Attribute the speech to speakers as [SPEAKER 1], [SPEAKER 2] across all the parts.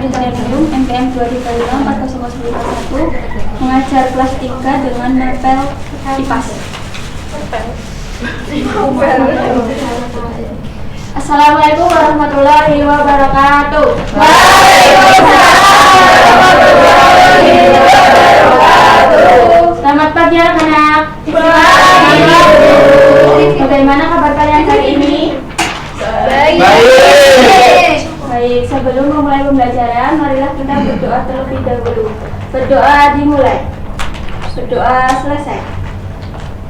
[SPEAKER 1] Planetarium MPM 2005-40151 mengajar kelas 3 dengan novel IPAS. Assalamualaikum warahmatullahi wabarakatuh. Selamat pagi anak-anak. Bagaimana kabar kalian hari ini? Baik, sebelum memulai pembelajaran, marilah kita berdoa terlebih dahulu. Berdoa dimulai. Berdoa selesai.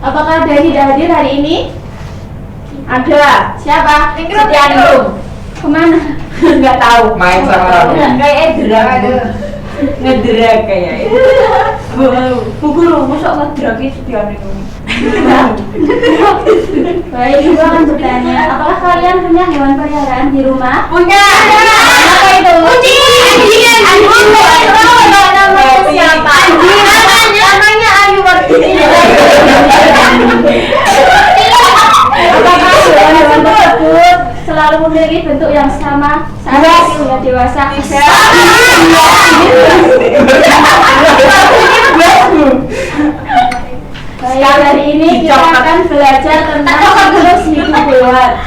[SPEAKER 1] Apakah ada yang tidak hadir hari ini? Ada. Siapa? Setianum. Kemana? Enggak tahu.
[SPEAKER 2] Main sama Rabi.
[SPEAKER 1] Kayak Edra.
[SPEAKER 3] Ngedrak kayak itu. Bu guru, masa ngedrak itu Setianum?
[SPEAKER 1] Baik, ibu akan bertanya, apakah kalian punya hewan peliharaan di rumah?
[SPEAKER 3] Punya.
[SPEAKER 1] Apa itu?
[SPEAKER 3] Kucing. Anjing.
[SPEAKER 1] Namanya siapa?
[SPEAKER 3] Namanya Ayu Wartini.
[SPEAKER 1] Apakah hewan tersebut selalu memiliki bentuk yang sama saat usia dewasa? Baik, hari ini kita akan belajar tentang siklus hidup hewan.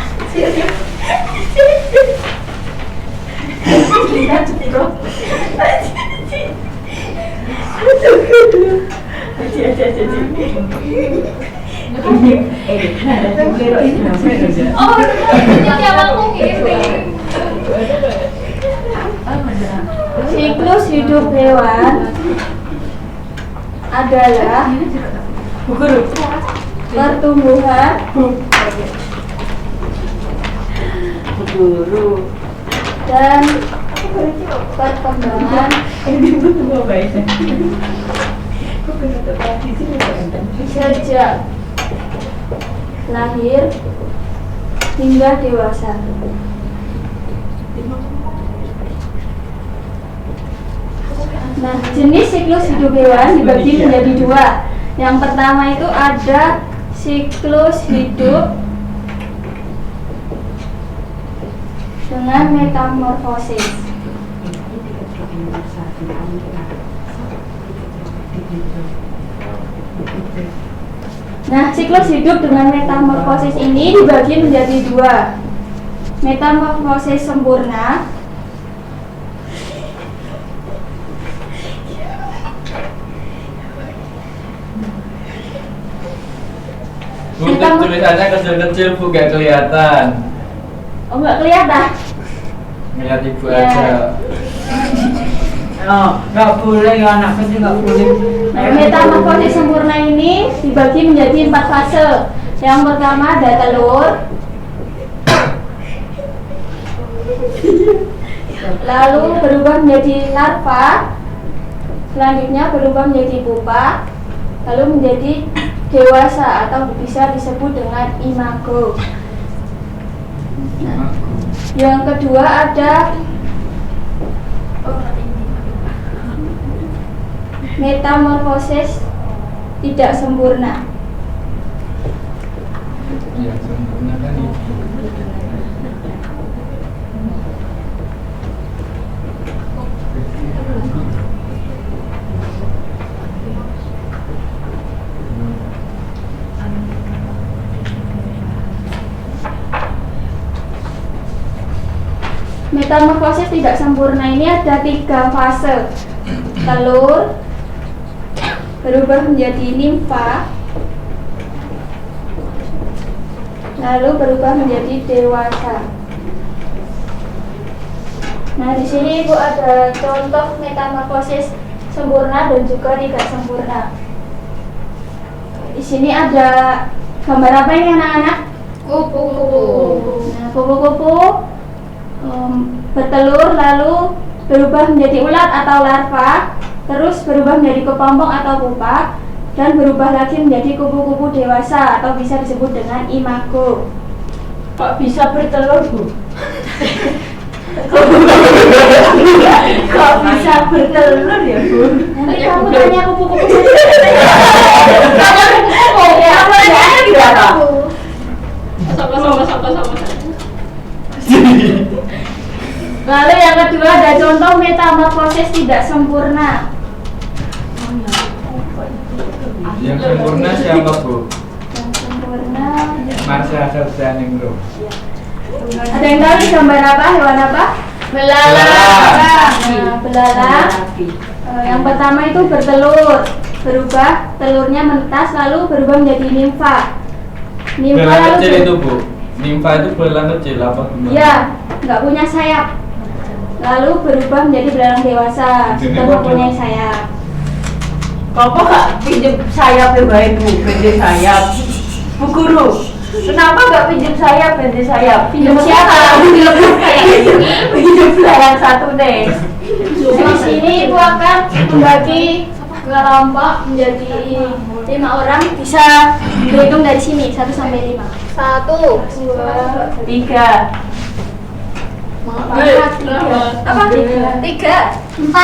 [SPEAKER 1] Siklus hidup hewan adalah pertumbuhan dan perkembangan sejak lahir hingga dewasa. Nah, jenis siklus hidup hewan dibagi menjadi dua. Yang pertama itu ada siklus hidup dengan metamorfosis. Nah, siklus hidup dengan metamorfosis ini dibagi menjadi dua. Metamorfosis sempurna
[SPEAKER 2] Tulisannya kecil-kecil Bu, gak kelihatan.
[SPEAKER 1] Oh, nggak kelihatan.
[SPEAKER 2] Lihat ibu
[SPEAKER 1] Ya.
[SPEAKER 2] aja.
[SPEAKER 3] Oh, nggak boleh ya anak kecil nggak boleh.
[SPEAKER 1] Nah, metamorfosis sempurna ini dibagi menjadi 4 fase. Yang pertama ada telur, lalu berubah menjadi larva, selanjutnya berubah menjadi pupa, lalu menjadi dewasa atau bisa disebut dengan imago. Nah, yang kedua ada metamorfosis tidak sempurna.
[SPEAKER 2] Yang sempurna kan itu.
[SPEAKER 1] Metamorfosis tidak sempurna ini ada 3 fase. Telur, berubah menjadi nimfa, lalu berubah menjadi dewasa. Nah, di sini Ibu ada contoh metamorfosis sempurna dan juga tidak sempurna. Di sini ada gambar apa ini anak-anak? Kupu-kupu. Nah, kupu-kupu bertelur lalu berubah menjadi ulat atau larva, terus berubah menjadi kepompong atau pupa, dan berubah lagi menjadi kupu-kupu dewasa atau bisa disebut dengan imago.
[SPEAKER 3] Kok bisa bertelur Bu?
[SPEAKER 1] Kok bisa bertelur ya Bu? Nanti kamu tanya kupu-kupu. Tanya kupu-kupu. Ya, aku tanya gimana? Sama. Lalu yang kedua ada contoh metamorfosis tidak sempurna?
[SPEAKER 2] Yang sempurna siapa, Bu?
[SPEAKER 1] Yang sempurna.
[SPEAKER 2] Marsha Sarjaningrum.
[SPEAKER 1] Ada yang tahu nih gambar apa? Hewan apa?
[SPEAKER 2] Belalang.
[SPEAKER 1] Nah, belalang. Yang pertama itu bertelur, berubah telurnya menetas lalu berubah menjadi nimfa. Nimfa
[SPEAKER 2] Belalang
[SPEAKER 1] lalu
[SPEAKER 2] kecil itu, Bu. Nimfa itu belalang kecil apa gimana?
[SPEAKER 1] ya, nggak punya sayap. Lalu berubah menjadi belalang dewasa, sudah mempunyai sayap.
[SPEAKER 3] Kok gak pinjem sayap ya baik Bu, pinjem sayap. Bu Guru, kenapa gak pinjem sayap, pinjem sayap?
[SPEAKER 1] Pinjem siapa?
[SPEAKER 3] Pinjem belalang satu deh.
[SPEAKER 1] Di sini ibu akan membagi kelompok menjadi 5 orang, bisa dihitung dari sini 1 sampai 5. 1, 2,
[SPEAKER 3] 3.
[SPEAKER 1] apa? 3, 4,
[SPEAKER 3] 5.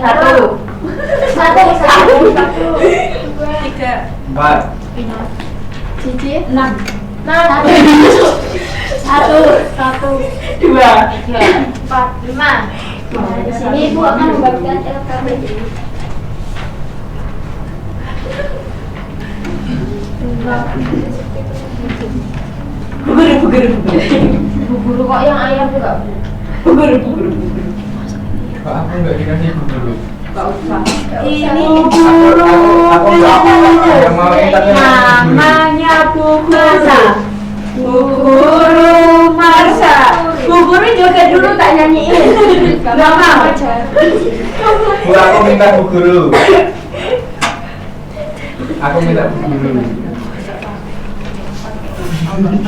[SPEAKER 1] 1,
[SPEAKER 2] 4.
[SPEAKER 1] Cici, 6,
[SPEAKER 3] 6.
[SPEAKER 1] 1,
[SPEAKER 3] 2.
[SPEAKER 1] 4, 5. Nah, di sini ibu akan membagikan LKB.
[SPEAKER 3] Bu Guru.
[SPEAKER 1] Bu Guru kok yang ayam juga?
[SPEAKER 3] Bu Guru.
[SPEAKER 2] Kok aku nggak dikasih Bu Guru?
[SPEAKER 1] Ini
[SPEAKER 2] Aku nggak mau minta
[SPEAKER 3] Namanya Bu Marsha. Bu Guru Marsha. Bu Guru juga dulu tak nyanyiin.
[SPEAKER 1] Gak
[SPEAKER 3] Gak mau.
[SPEAKER 2] Bu, aku minta Bu Guru. Aku minta Bu Guru.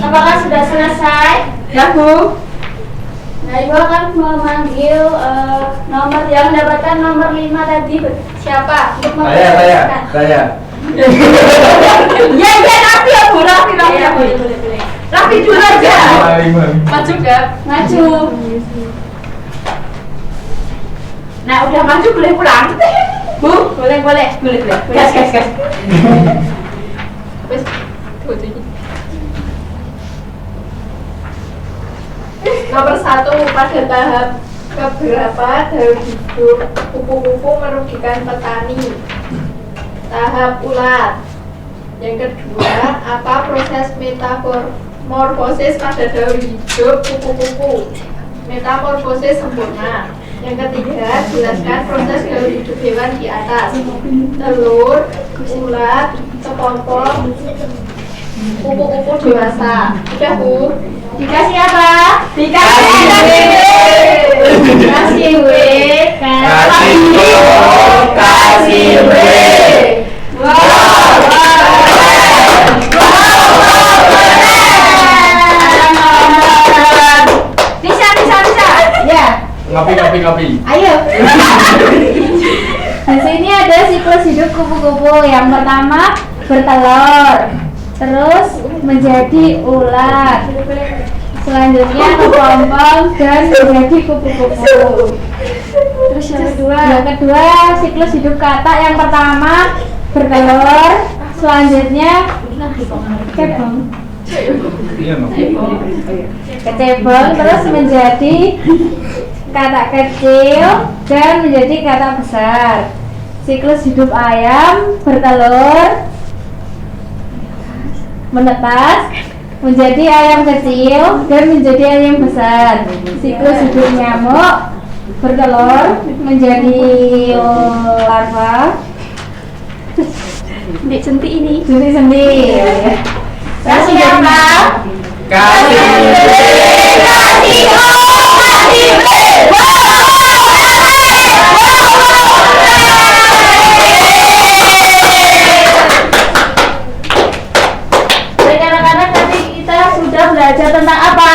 [SPEAKER 1] Apakah sudah selesai?
[SPEAKER 3] Ya Bu.
[SPEAKER 1] Nah, ibu akan memanggil nomor yang mendapatkan nomor 5 tadi. Siapa? Untuk memperhatikan.
[SPEAKER 2] Saya.
[SPEAKER 3] Ya Rafi ya Bu, Rafi.
[SPEAKER 1] Ya, boleh.
[SPEAKER 3] Rafi dulu aja.
[SPEAKER 1] Maju gak? Maju.
[SPEAKER 3] Nah udah maju boleh pulang. Bu,
[SPEAKER 1] Boleh.
[SPEAKER 3] gas.
[SPEAKER 4] Nomor 1, pada tahap keberapa daun hidup kupu-kupu merugikan petani? Tahap ulat. Yang kedua, apa proses metamorfosis pada daun hidup kupu-kupu? Metamorfosis sempurna. Yang ketiga, jelaskan proses daun hidup hewan di atas: telur, ulat, kepompong, kupu-kupu dewasa. Udah Bu?
[SPEAKER 1] Dikasih apa?
[SPEAKER 2] Kasih W.
[SPEAKER 1] Bisa. Ya.
[SPEAKER 2] Ngopi.
[SPEAKER 1] Ayo. Di sini ada siklus hidup kupu-kupu. Yang pertama bertelur, terus menjadi ulat, selanjutnya kepompong dan menjadi kupu-kupu. Terus yang kedua siklus hidup katak. Yang pertama bertelur, selanjutnya kecebong, terus menjadi katak kecil dan menjadi katak besar. Siklus hidup ayam bertelur, menetas, menjadi ayam kecil dan menjadi ayam besar. Siklus hidup nyamuk bertelur, menjadi larva. Senti ini. Kasih apa? Anak-anak, tadi kita sudah belajar tentang apa?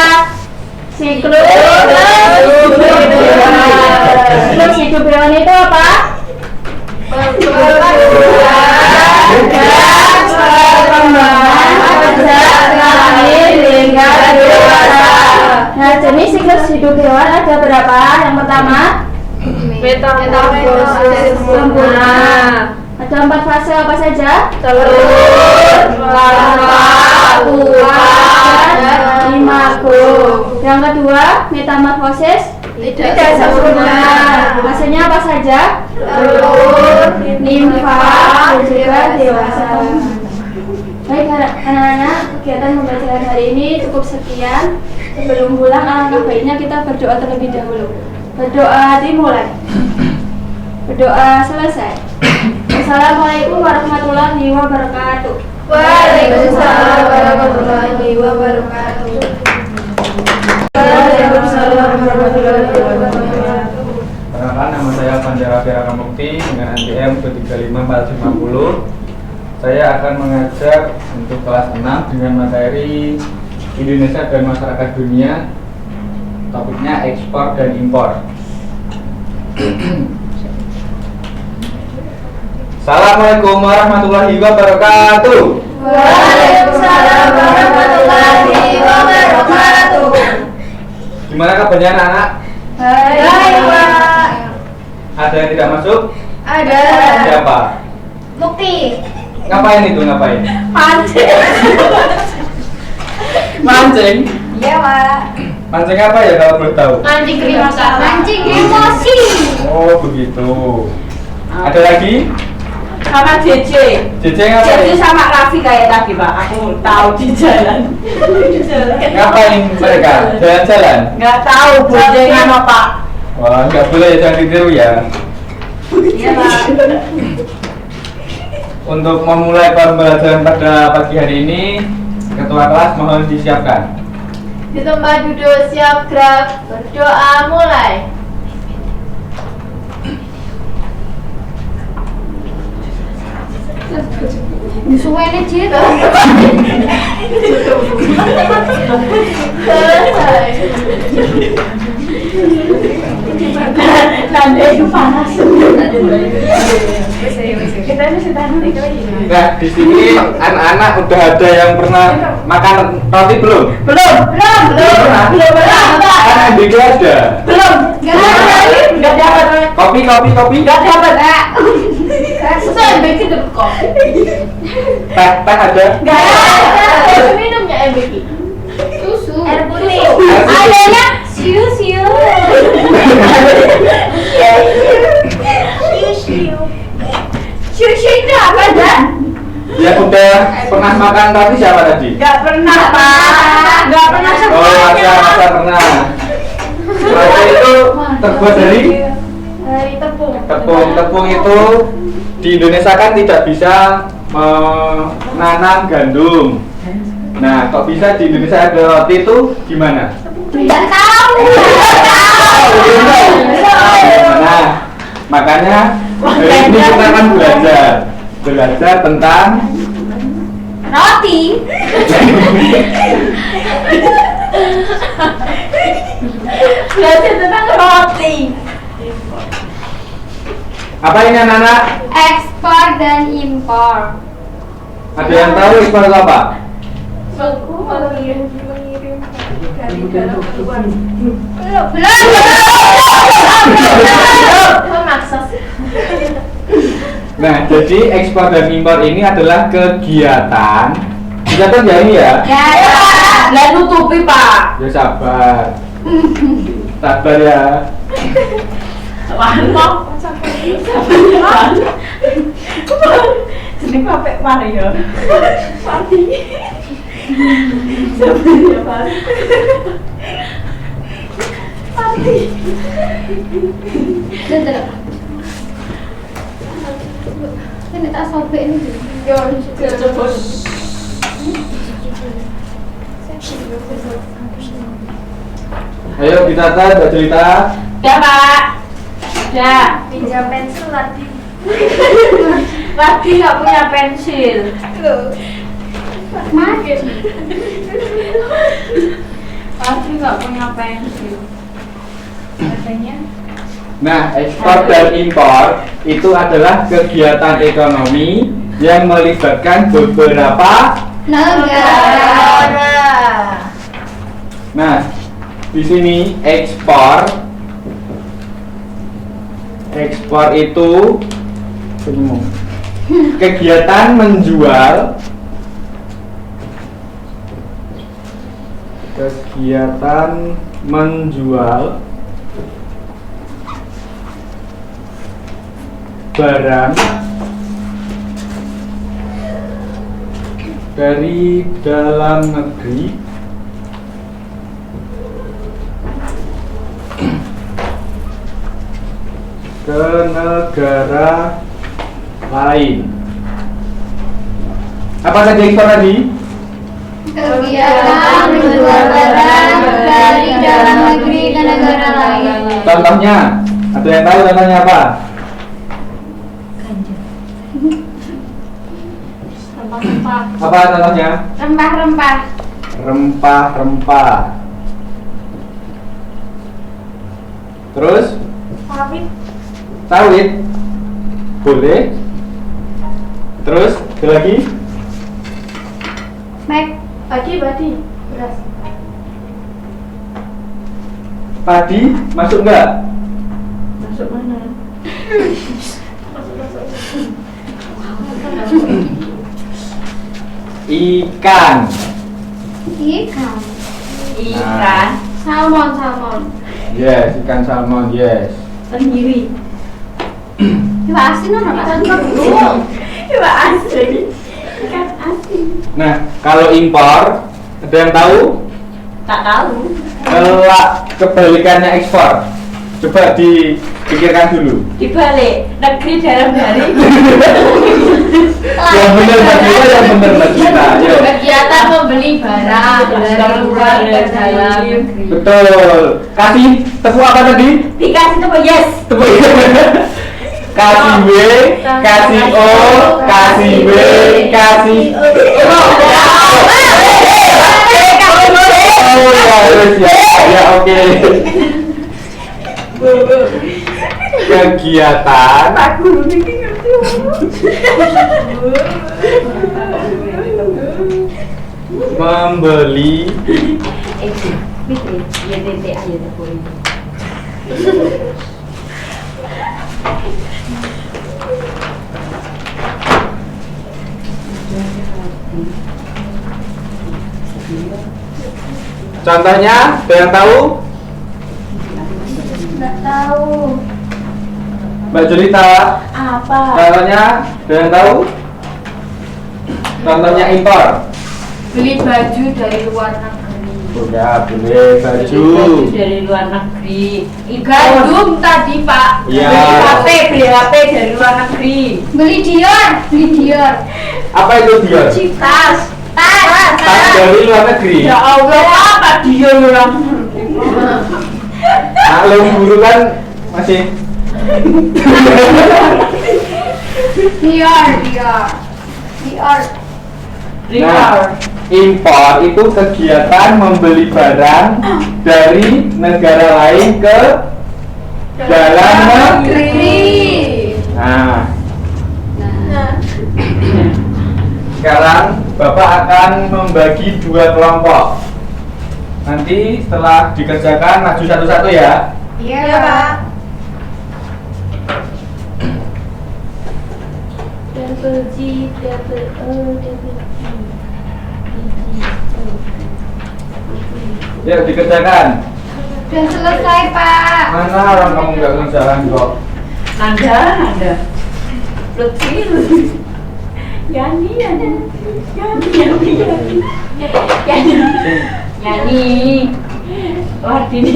[SPEAKER 1] Siklus hidup hewan itu apa? Nah, jenis siklus hidup hewan ada berapa? Yang pertama,
[SPEAKER 4] Metamorfosis
[SPEAKER 1] sempurna. Ada 4 fase apa saja?
[SPEAKER 4] telur, larva,
[SPEAKER 1] pupa,
[SPEAKER 4] dan
[SPEAKER 1] imago. Yang kedua, metamorfosis
[SPEAKER 4] Tidak sempurna.
[SPEAKER 1] Hasilnya apa saja?
[SPEAKER 4] Telur,
[SPEAKER 1] Nimfa, dan juga dewasa. Baik anak-anak, kegiatan pembelajaran hari ini cukup sekian. Sebelum pulang, alangkah baiknya kita berdoa terlebih dahulu. Berdoa dimulai. Berdoa selesai. Assalamualaikum warahmatullahi wabarakatuh.
[SPEAKER 4] Waalaikumsalam warahmatullahi wabarakatuh.
[SPEAKER 3] Waalaikumsalam warahmatullahi wabarakatuh.
[SPEAKER 2] Perkenalkan, nama saya Panjara Firaka Mukti dengan NPM 735450. Saya akan mengajar untuk kelas 6 dengan materi Indonesia dan masyarakat dunia. Topiknya ekspor dan impor. Assalamualaikum warahmatullahi wabarakatuh.
[SPEAKER 4] Waalaikumsalam warahmatullahi wabarakatuh.
[SPEAKER 2] Gimana kabarnya anak-anak?
[SPEAKER 4] Baik, Pak.
[SPEAKER 2] Ada yang tidak masuk?
[SPEAKER 4] Ada.
[SPEAKER 2] Siapa?
[SPEAKER 4] Mukti.
[SPEAKER 2] Ngapain itu, ngapain?
[SPEAKER 3] Pancing.
[SPEAKER 2] Mancing?
[SPEAKER 4] Iya, Pak.
[SPEAKER 2] Mancing apa ya kalau boleh tahu?
[SPEAKER 3] Mancing kerja sama.
[SPEAKER 4] Mancing emosi.
[SPEAKER 2] Oh begitu. Ada lagi?
[SPEAKER 3] Sama JJ.
[SPEAKER 2] JJ ngapain?
[SPEAKER 3] JJ sama Raffi kayak tadi Pak. Aku tahu di jalan.
[SPEAKER 2] Ngapain mereka? Jalan-jalan?
[SPEAKER 3] Nggak tahu boncengan apa.
[SPEAKER 2] Wah nggak boleh, jangan ditiru ya.
[SPEAKER 3] Iya Pak.
[SPEAKER 2] Untuk memulai pembelajaran pada pagi hari ini, ketua kelas mohon disiapkan.
[SPEAKER 4] Di tempat duduk siap gerak. Berdoa mulai.
[SPEAKER 1] Disuwene Cid.
[SPEAKER 4] Selesai.
[SPEAKER 3] Nanti itu panas. Kita ini sudah nanti
[SPEAKER 2] Nah di sini anak-anak udah ada yang pernah makan roti belum?
[SPEAKER 3] belum.
[SPEAKER 2] Kan MBK ada.
[SPEAKER 3] Belum. Nggak dapat.
[SPEAKER 2] Kopi.
[SPEAKER 3] Nggak dapat.
[SPEAKER 4] Saya bikin dulu kopi.
[SPEAKER 2] Teh ada.
[SPEAKER 3] Nggak ada.
[SPEAKER 4] Minumnya MBK. Susu.
[SPEAKER 1] Air putih.
[SPEAKER 4] Adanya siu-siu. Siu-siu itu apa, Dan?
[SPEAKER 2] Yang udah pernah makan roti siapa tadi?
[SPEAKER 3] Nggak pernah Pak. Nggak pernah
[SPEAKER 2] Oh
[SPEAKER 3] semuanya.
[SPEAKER 2] masa pernah. Roti itu terbuat dari
[SPEAKER 4] Dari tepung.
[SPEAKER 2] tepung itu di Indonesia kan tidak bisa menanam gandum. Nah, kok bisa di Indonesia ada roti itu gimana?
[SPEAKER 4] Tidak tahu.
[SPEAKER 2] Nah, makanya hari ini kita akan belajar tentang
[SPEAKER 4] Roti. Belajar tentang roti.
[SPEAKER 2] apa ini anak-anak?
[SPEAKER 1] Ekspor dan impor.
[SPEAKER 2] Ada yang tahu ekspor itu apa?
[SPEAKER 4] Mengirim dari dalam keluar. Memaksa sih.
[SPEAKER 2] Nah, jadi ekspor dan impor ini adalah kegiatan. Kegiatan ya ini ya?
[SPEAKER 3] Ya. Nggak nutupi Pak.
[SPEAKER 2] Ya sabar. Sabar ya.
[SPEAKER 3] Mantap. Jadi Pak Mario. Pati. Sebenarnya Pak. Pati.
[SPEAKER 1] Ini tak sobek ini.
[SPEAKER 2] Ayo kita ada cerita.
[SPEAKER 3] Ya Pak. Ya.
[SPEAKER 4] Pinjam pensil lagi.
[SPEAKER 3] Lagi nggak punya pensil.
[SPEAKER 1] Makin.
[SPEAKER 3] Lagi nggak punya pensil. Katanya.
[SPEAKER 2] Nah, ekspor dan impor itu adalah kegiatan ekonomi yang melibatkan beberapa.
[SPEAKER 1] Negara.
[SPEAKER 2] Nah, di sini ekspor itu kegiatan menjual barang dari dalam negeri ke negara lain. Apa saja ekspor tadi?
[SPEAKER 4] Kegiatan menjual barang dari dalam negeri ke negara lain.
[SPEAKER 2] Contohnya, ada yang tahu contohnya apa?
[SPEAKER 1] Rempah-rempah.
[SPEAKER 2] Apa contohnya?
[SPEAKER 1] Rempah-rempah.
[SPEAKER 2] Rempah-rempah. Terus?
[SPEAKER 1] Sawit.
[SPEAKER 2] Sawit. Boleh. Terus, ada lagi?
[SPEAKER 1] Padi. Beras.
[SPEAKER 2] Padi, masuk enggak?
[SPEAKER 1] Masuk mana?
[SPEAKER 2] Ikan.
[SPEAKER 1] Ikan.
[SPEAKER 3] Ikan.
[SPEAKER 1] Salmon.
[SPEAKER 2] Yes, ikan salmon, yes.
[SPEAKER 1] Tenggiri. Ikan asin apa? Ikan kembung.
[SPEAKER 3] Coba asli.
[SPEAKER 1] Ikan asin.
[SPEAKER 2] Nah, kalau impor, ada yang tahu?
[SPEAKER 3] Tak tahu.
[SPEAKER 2] Kelak kebalikannya ekspor. Coba dipikirkan dulu.
[SPEAKER 3] Dibalik negeri dalam hari.
[SPEAKER 2] Yang benar Mbak Gita, yang benar Mbak Gita. Ayo.
[SPEAKER 4] Kegiatan membeli barang dari luar ke dalam negeri.
[SPEAKER 2] Betul. Kasih tepuk apa tadi?
[SPEAKER 3] Dikasih tuh yes.
[SPEAKER 2] Tepuk. Kasih W, kasih O, kasih W, kasih Oh ya, harus ya. Ya oke. Kegiatan
[SPEAKER 3] Pak guru niki ngerti.
[SPEAKER 2] membeli
[SPEAKER 3] Fitri, ya tete ayo tak boleh.
[SPEAKER 2] Contohnya, ada yang tahu?
[SPEAKER 1] Nggak tahu.
[SPEAKER 2] Mbak Julita.
[SPEAKER 1] Apa?
[SPEAKER 2] Contohnya, ada yang tahu? Contohnya impor.
[SPEAKER 4] Beli baju dari luar negeri.
[SPEAKER 2] Udah, boleh baju.
[SPEAKER 3] Dari luar negeri.
[SPEAKER 4] Gandum tadi Pak.
[SPEAKER 2] Iya.
[SPEAKER 3] Beli HP dari luar negeri.
[SPEAKER 1] Beli Dior.
[SPEAKER 2] Apa itu dia?
[SPEAKER 1] Tas.
[SPEAKER 2] Tas dari luar negeri.
[SPEAKER 3] Ya Allah, apa dia orang?
[SPEAKER 2] Maklum guru kan masih.
[SPEAKER 1] Dior.
[SPEAKER 2] Nah, impor itu kegiatan membeli barang dari negara lain ke dalam negeri. Nah, sekarang Bapak akan membagi dua kelompok. Nanti setelah dikerjakan maju satu-satu ya.
[SPEAKER 1] Iya, Pak. Double G, double O, double G.
[SPEAKER 2] Yuk dikerjakan.
[SPEAKER 1] Sudah selesai, Pak.
[SPEAKER 2] Mana orang kamu nggak ngerjakan kok?
[SPEAKER 3] Nanda. Lutfi. Yani. Wardini.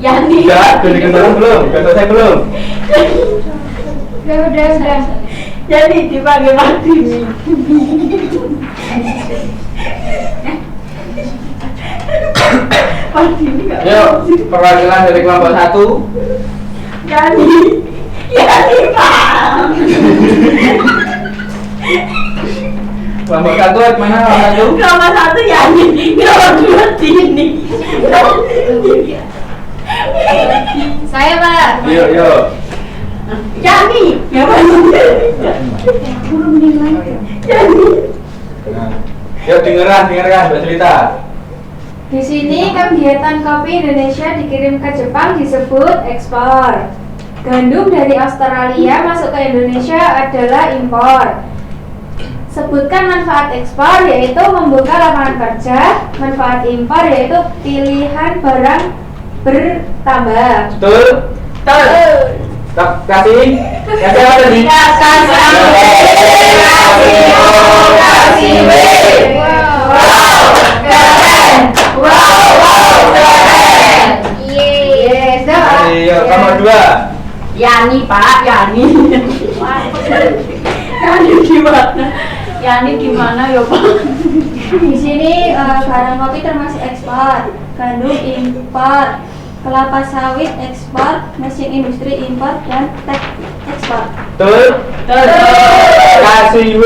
[SPEAKER 3] Yani.
[SPEAKER 2] Udah dikerjakan belum? Udah selesai belum?
[SPEAKER 1] Udah.
[SPEAKER 3] Yani dipanggil Wardini. Wardini nggak.
[SPEAKER 2] Yuk, perwakilan dari kelompok 1.
[SPEAKER 3] Yani Pak.
[SPEAKER 2] Kelompok 1 mana kelompok 1?
[SPEAKER 3] Nomor 1 Yani, nomor 2 Tini.
[SPEAKER 1] Saya, Pak.
[SPEAKER 2] Yuk.
[SPEAKER 3] Yani, ya maksudnya. Yani.
[SPEAKER 2] Nah, yuk dengarkan Mbak Cerita.
[SPEAKER 1] Di sini kegiatan kopi Indonesia dikirim ke Jepang disebut ekspor. Gandum dari Australia masuk ke Indonesia adalah impor. Sebutkan manfaat ekspor yaitu membuka lapangan kerja, manfaat impor yaitu pilihan barang bertambah.
[SPEAKER 2] Betul? Kasih apa tadi? Ayo, nomor 2.
[SPEAKER 3] Yani Pak, Yani. Yani gimana? Yani gimana ya Pak?
[SPEAKER 1] Di sini barang kopi termasuk ekspor, gandum impor, kelapa sawit ekspor, mesin industri impor, dan teh ekspor.
[SPEAKER 2] Betul? Kasih W.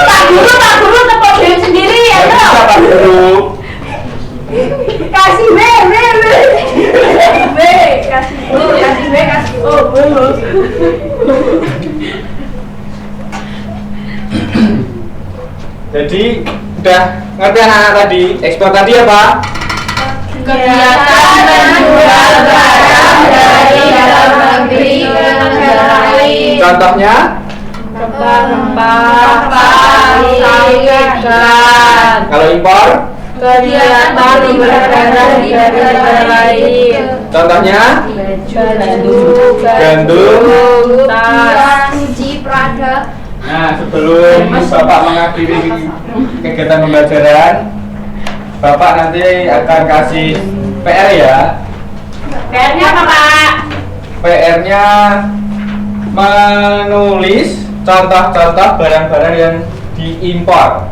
[SPEAKER 3] Pak Guru tepuk diri sendiri ya toh?
[SPEAKER 2] Pak Guru.
[SPEAKER 3] Kasih W, kasih O.
[SPEAKER 2] Jadi udah ngerti anak-anak tadi ekspor tadi apa?
[SPEAKER 4] Kegiatan menjual barang dari dalam negeri ke negara lain.
[SPEAKER 2] Contohnya?
[SPEAKER 3] Rempah-rempah,
[SPEAKER 4] ikan.
[SPEAKER 2] Kalau impor?
[SPEAKER 4] Kegiatan berdagang di negara lain.
[SPEAKER 2] Contohnya? Gandum.
[SPEAKER 4] Tas, suci, Prada.
[SPEAKER 2] Nah, sebelum Bapak mengakhiri kegiatan pembelajaran, Bapak nanti akan kasih PR ya.
[SPEAKER 3] PR-nya apa Pak?
[SPEAKER 2] PR-nya menulis contoh-contoh barang-barang yang diimpor.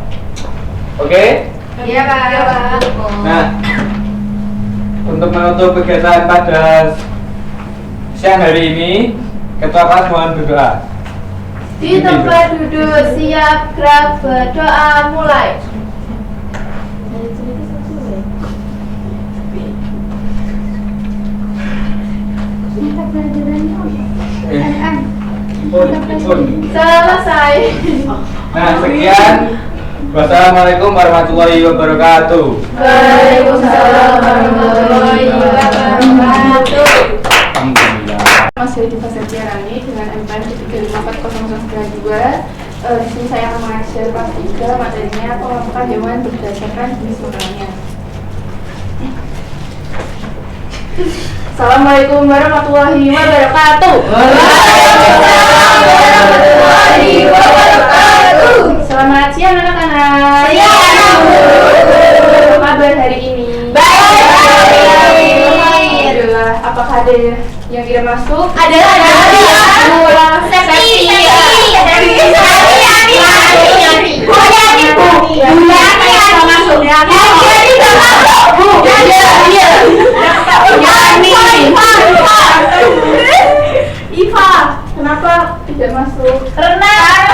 [SPEAKER 2] Oke?
[SPEAKER 4] Iya Pak.
[SPEAKER 2] Nah, untuk menutup kegiatan pada siang hari ini, Ketua Kelas mohon berdoa.
[SPEAKER 4] Di tempat duduk siap gerak berdoa mulai. Selesai.
[SPEAKER 2] Nah, sekian. Wassalamualaikum warahmatullahi wabarakatuh.
[SPEAKER 4] Waalaikumsalam warahmatullahi wabarakatuh.
[SPEAKER 2] Alhamdulillah.
[SPEAKER 1] Masih di fase Tiarani dengan MPN 3540092. Di sini saya akan mengajar kelas 3 materinya pengelompokan hewan berdasarkan jenis makanannya. Assalamualaikum warahmatullahi wabarakatuh.
[SPEAKER 4] Warahmatullahi wabarakatuh.
[SPEAKER 1] Selamat siang anak-anak.
[SPEAKER 4] Siang.
[SPEAKER 1] Apa kabar hari ini?
[SPEAKER 4] Baik.
[SPEAKER 1] Alhamdulillah. Apakah ada yang tidak masuk?
[SPEAKER 4] Ada.
[SPEAKER 1] Iva, kenapa tidak masuk?
[SPEAKER 4] Renang.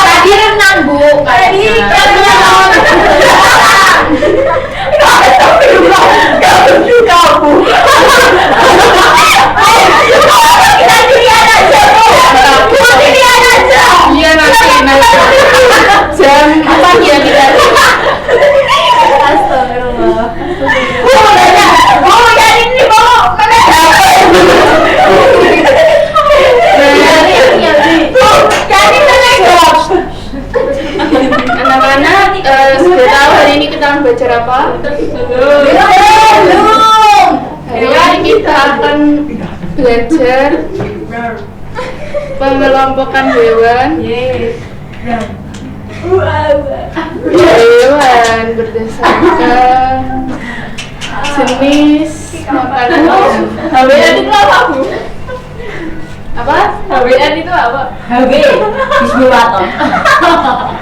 [SPEAKER 4] Tadi renang Bu. Tadi renang.
[SPEAKER 1] Iya nanti jam apa ya kita? Astagfirullah. Anak-anak sudah tahu hari ini kita akan belajar apa?
[SPEAKER 4] Belum.
[SPEAKER 1] Hari ini kita akan belajar pengelompokan hewan. Hewan berdasarkan jenis makanan.
[SPEAKER 4] HWN itu apa Bu?
[SPEAKER 1] Apa? HWN itu apa?
[SPEAKER 3] HW, Bismillah.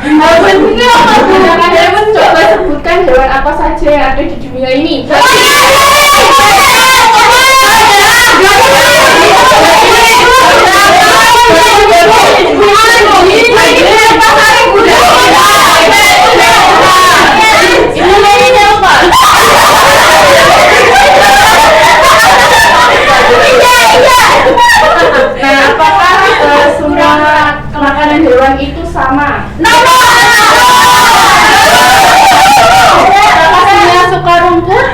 [SPEAKER 1] Hewan itu apa? Hewan coba sebutkan hewan apa saja yang ada di dunia ini. Nah, apakah semua makanan hewan itu sama? Apakah semua suka rumput?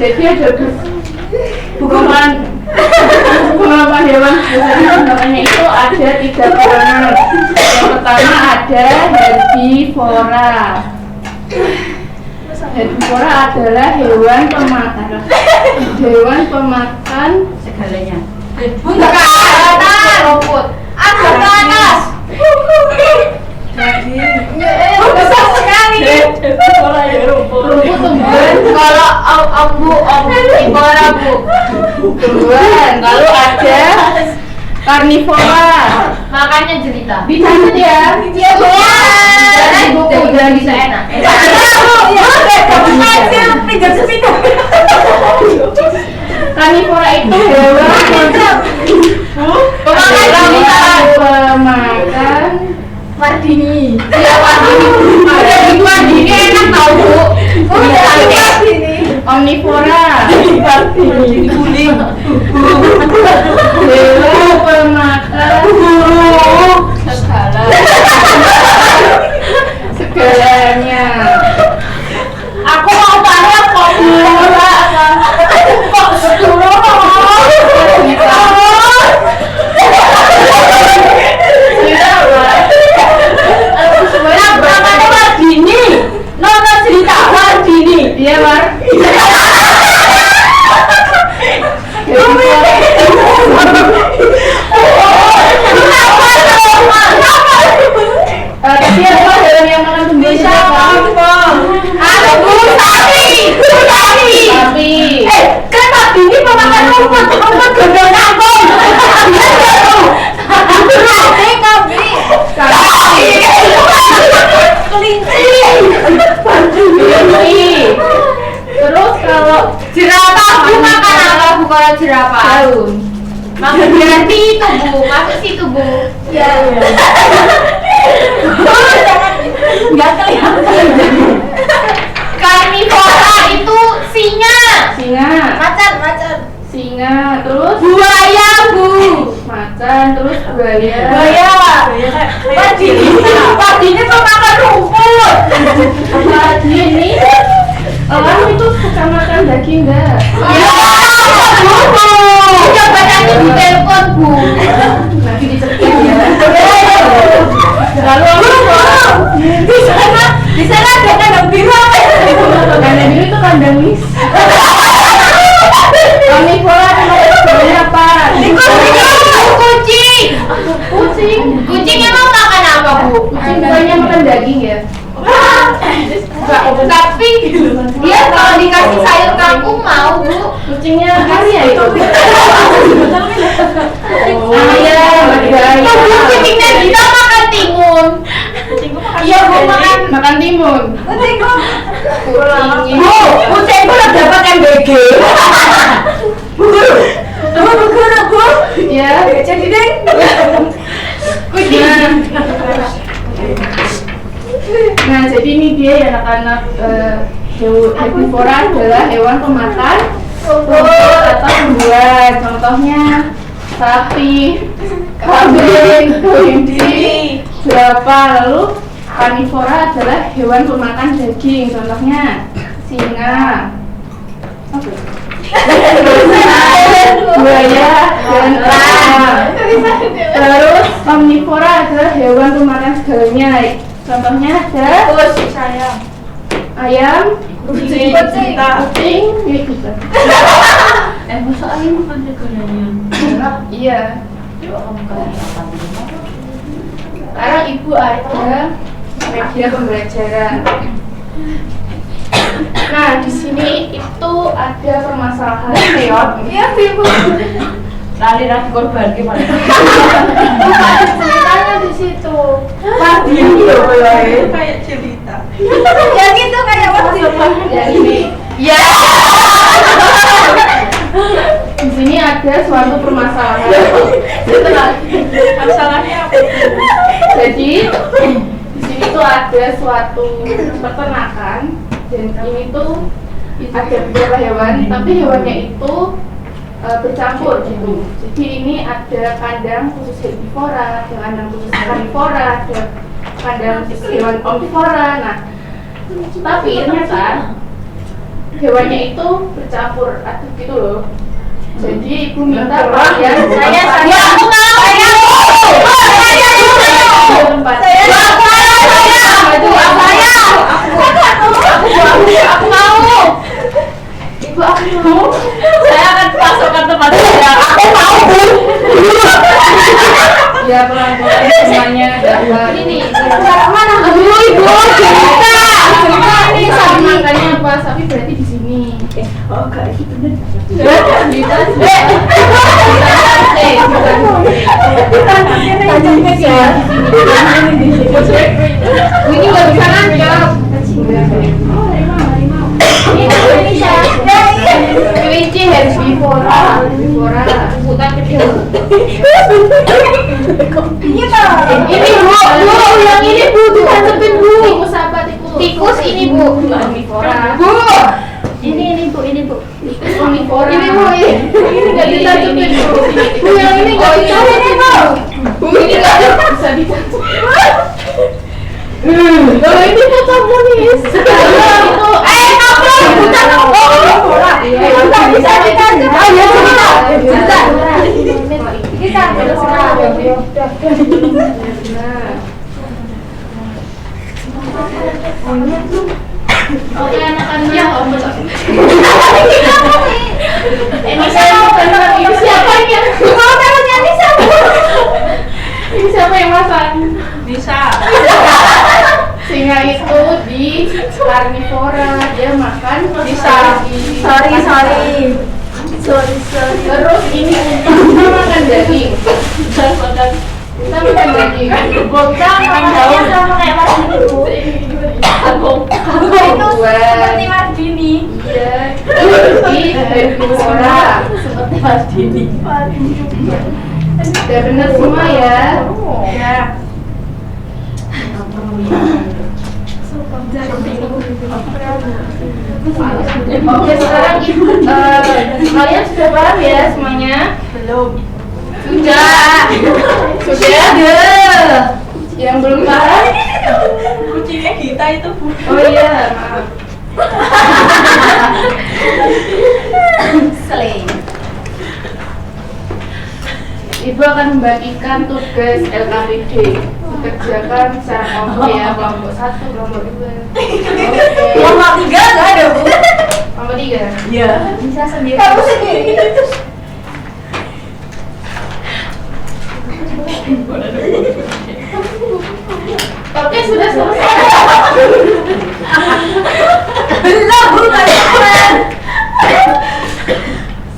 [SPEAKER 1] Jadi ada pengalaman hewan namanya itu ada 3 golongan. Yang pertama ada herbivora. Herbivora adalah hewan pemakan
[SPEAKER 3] segalanya.
[SPEAKER 4] Bukan rumput. Agak ke atas. Besar sekali.
[SPEAKER 1] rumput tumbuhan.
[SPEAKER 4] Kalau omnivora bu.
[SPEAKER 1] Tumbuhan. Lalu ada karnivora.
[SPEAKER 4] Makanya cerita.
[SPEAKER 1] Dicatat ya.
[SPEAKER 4] Iya bu.
[SPEAKER 1] Di buku jangan bisa enak. Karnivora itu hewan pemakan
[SPEAKER 4] Mardini.
[SPEAKER 1] Iya, Mardini enak tau bu. Omnivora hewan pemakan segalanya.
[SPEAKER 4] Aku mau tanya kok
[SPEAKER 1] Iya, Mar. Tapi apa hewan yang makan tumbuhan apa? Sapi.
[SPEAKER 4] kan tadi ini memakan rumput gendong kangkung.
[SPEAKER 1] Kelinci. Terus kalau
[SPEAKER 4] Jerapah bu makan apa bu kalau jerapah?
[SPEAKER 1] daun.
[SPEAKER 4] Makan berarti itu bu, masuk situ bu.
[SPEAKER 1] Ya.
[SPEAKER 4] Nggak kelihatan. Karnivora itu singa.
[SPEAKER 1] Singa. Singa. Terus
[SPEAKER 4] Buaya bu.
[SPEAKER 1] macan. Terus buaya.
[SPEAKER 4] Padi ini pemakan rumput.
[SPEAKER 1] Padi ini orang itu suka makan daging enggak?
[SPEAKER 4] Ya, bu. Coba nanti di telepon bu.
[SPEAKER 1] Nanti dicekin ya. Lalu
[SPEAKER 4] Di sana ada kandang biru apa?
[SPEAKER 1] kandang biru itu kandang mis. Karnivora sebenarnya apa?
[SPEAKER 4] Kucing.
[SPEAKER 1] Kucing.
[SPEAKER 4] Kucing emang makan apa bu?
[SPEAKER 1] Kucing bukannya makan daging ya?
[SPEAKER 4] Tapi dia kalau dikasih sayur kangkung mau bu.
[SPEAKER 1] Kucingnya Arya itu. Ayam, ada
[SPEAKER 4] Kucingnya kita makan timun. Iya bu
[SPEAKER 1] makan timun.
[SPEAKER 4] Kucingku.
[SPEAKER 1] Kucingnya.
[SPEAKER 4] Kucingku udah dapat MBG. Bu.
[SPEAKER 1] Ya.
[SPEAKER 4] Jadi deh. Kucing.
[SPEAKER 1] Nah, jadi ini dia ya anak-anak herbivora adalah hewan pemakan rumput atau tumbuhan. Contohnya sapi, kambing, kelinci, jerapah. Lalu karnivora adalah hewan pemakan daging. Contohnya singa, buaya, dan elang. Terus omnivora adalah hewan pemakan segalanya. Contohnya ada ayam, kucing, ini juga.
[SPEAKER 3] Masa ayam makan segalanya?
[SPEAKER 1] Iya. Sekarang ibu ada media pembelajaran. Nah, di sini itu ada permasalahan reot.
[SPEAKER 4] Iya ibu.
[SPEAKER 3] Lali korban gimana?
[SPEAKER 4] Ceritanya di situ.
[SPEAKER 3] Kayak cerita.
[SPEAKER 4] Ya gitu kayak waktu
[SPEAKER 1] Yang ini.
[SPEAKER 4] Ya.
[SPEAKER 1] Di sini ada suatu permasalahan.
[SPEAKER 3] Masalahnya apa?
[SPEAKER 1] Jadi di sini tuh ada suatu peternakan dan ini tuh ada beberapa hewan, tapi hewannya itu bercampur gitu. Jadi ini ada kandang khusus herbivora, ada kandang khusus karnivora, ada kandang khusus hewan omnivora. Nah, tapi ternyata hewannya itu bercampur aduk gitu loh. Jadi ibu minta kalian
[SPEAKER 4] Saya
[SPEAKER 1] aku mau ibu aku mau saya akan masukkan tempat saya aku mau ya pelan-pelan semuanya dapat ini mana ibu ini sapi makannya apa sapi berarti di sini
[SPEAKER 3] Oh, gak gitu bener.
[SPEAKER 1] Ini nggak bisa nangkep. Kelinci herbivora, hutan kecil. Ini bu, yang ini bu, ditangkepin bu. Tikus apa tikus? Tikus ini bu, herbivora. Bu, ini bu. Omnivora. Ini bu, ini nggak ditangkepin bu. Bu yang ini nggak ditangkepin bu. Bu ini nggak bisa ditangkepin. Kalau ini protagonis. Itu bukan omnivora. Bukan bisa ditangkep. Oh ya bisa. Kita terus Oke anak-anak ini siapa ini? Mau taruhnya Nisa. Ini siapa yang masak?
[SPEAKER 3] Bisa.
[SPEAKER 1] Singa itu di karnivora, dia makan
[SPEAKER 3] Bisa. Sorry.
[SPEAKER 1] Terus ini kita makan daging. Kita makan daging.
[SPEAKER 4] Bongkang namanya sama kayak Mas Dini bu. Itu seperti Mas Dini.
[SPEAKER 1] Iya. Di herbivora
[SPEAKER 3] Seperti Mas Dini.
[SPEAKER 1] udah benar semua ya.
[SPEAKER 3] Ya.
[SPEAKER 1] Oke sekarang ibu kalian sudah paham ya semuanya?
[SPEAKER 3] Belum.
[SPEAKER 1] Sudah. Yang belum paham?
[SPEAKER 3] Kucingnya kita itu bu.
[SPEAKER 1] Oh iya, maaf.
[SPEAKER 4] Selain.
[SPEAKER 1] Ibu akan membagikan tugas LKPD dikerjakan secara kelompok ya, kelompok 1, kelompok 2.
[SPEAKER 3] Kelompok 3 nggak ada bu.
[SPEAKER 1] Kelompok 3.
[SPEAKER 3] Iya.
[SPEAKER 4] Bisa sendiri.
[SPEAKER 3] Kamu sendiri.
[SPEAKER 1] Oke, sudah selesai.
[SPEAKER 3] Belum bu kalian.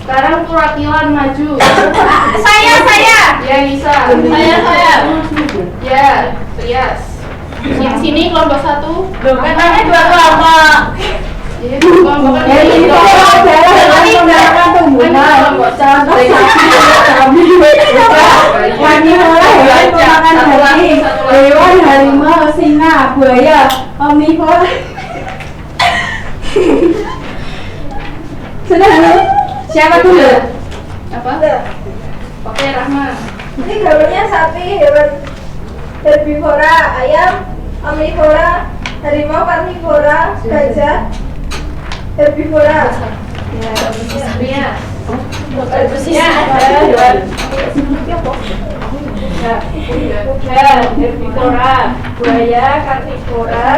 [SPEAKER 1] Sekarang perwakilan maju.
[SPEAKER 4] Saya.
[SPEAKER 1] Ya, Nisa.
[SPEAKER 4] Saya.
[SPEAKER 1] Ya, Trias. Yang sini kelompok 1.
[SPEAKER 3] Katanya 2 kelompok.
[SPEAKER 1] Jadi kelompok
[SPEAKER 3] Ini kelompok tumbuhan. Contoh karnivora hewan pemakan daging, hewan harimau, singa, buaya, omnivora. Sudah bu? Siapa dulu?
[SPEAKER 1] apa? Oke, Rahma.
[SPEAKER 5] Ini gambarnya sapi, hewan herbivora, ayam, omnivora, harimau, karnivora, gajah, herbivora.
[SPEAKER 1] Trias.
[SPEAKER 3] Ya, ada hewan.
[SPEAKER 5] Herbivora, buaya, karnivora,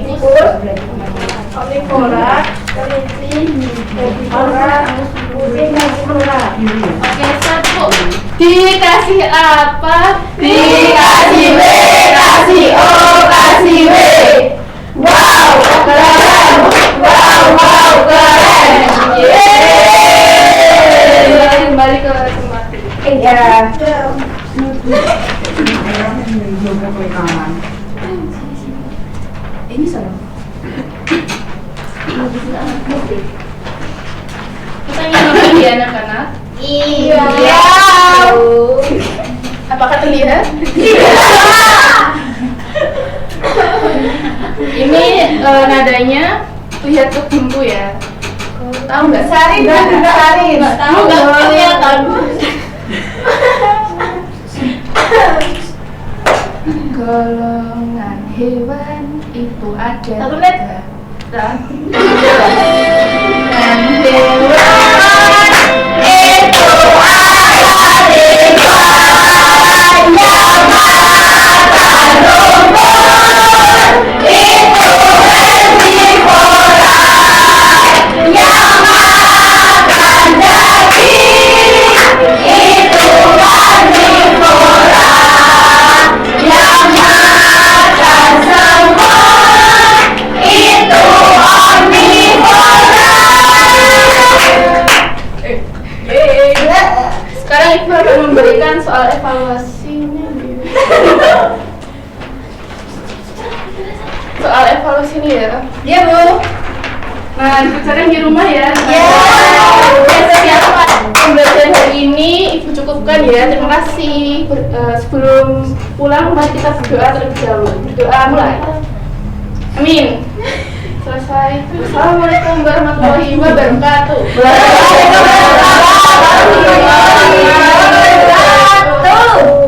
[SPEAKER 5] tikus, omnivora, kelinci, herbivora, kucing, karnivora.
[SPEAKER 1] Oke, 1. Dikasih apa?
[SPEAKER 4] Dikasih B, kasih O, kasih W. Wow, keren. Wow, keren.
[SPEAKER 1] Yeay. Kembali ke tempat.
[SPEAKER 3] Iya.
[SPEAKER 1] Ini salah. Pertanyaan lagi ya anak-anak.
[SPEAKER 4] Iya.
[SPEAKER 1] Apakah terlihat? Ini nadanya lihat ke buntu ya. Tahu nggak?
[SPEAKER 5] Sarin, sarin.
[SPEAKER 1] Tahu nggak? Kelihatan. Golongan
[SPEAKER 4] hewan itu ada.
[SPEAKER 1] Satu menit.
[SPEAKER 4] Dan
[SPEAKER 1] Sekarang Ibu akan memberikan soal evaluasinya. Soal evaluasi ini ya.
[SPEAKER 5] Iya, Bu.
[SPEAKER 1] Nah, dikerjakan di rumah ya.
[SPEAKER 5] Ya.
[SPEAKER 1] Pembelajaran hari ini Ibu cukupkan ya. Terima kasih. Sebelum pulang mari kita berdoa terlebih dahulu. Berdoa mulai. Amin. Selesai. Assalamualaikum warahmatullahi wabarakatuh.
[SPEAKER 5] Waalaikumsalam warahmatullahi wabarakatuh.